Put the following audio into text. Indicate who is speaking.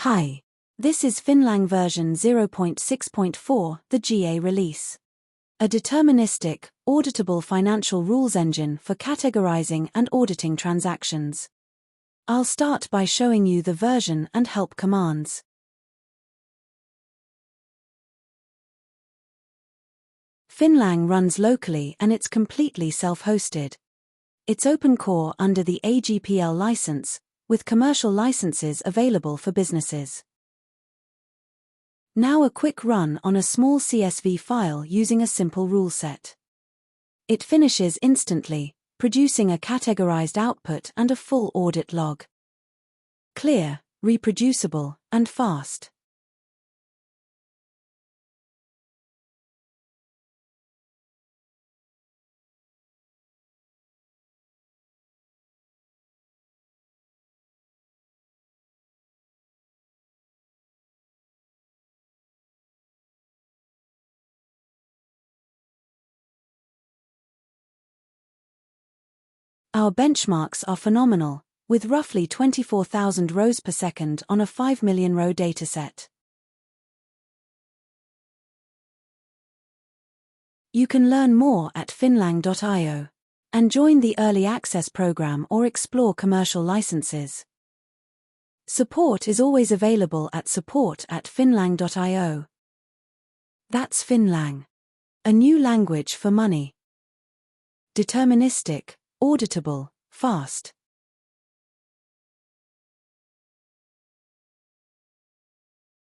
Speaker 1: Hi. This is FinLang version 0.6.4, the GA release. A deterministic, auditable financial rules engine for categorizing and auditing transactions. I'll start by showing you the version and help commands. FinLang runs locally and it's completely self-hosted. It's open core under the AGPL license, with commercial licenses available for businesses. Now a quick run on a small CSV file using a simple rule set. It finishes instantly, producing a categorized output and a full audit log. Clear, reproducible, and fast. Our benchmarks are phenomenal, with roughly 24,000 rows per second on a 5 million row dataset. You can learn more at finlang.io and join the early access program or explore commercial licenses. Support is always available at support@finlang.io. That's FinLang. A new language for money. Deterministic, auditable, fast.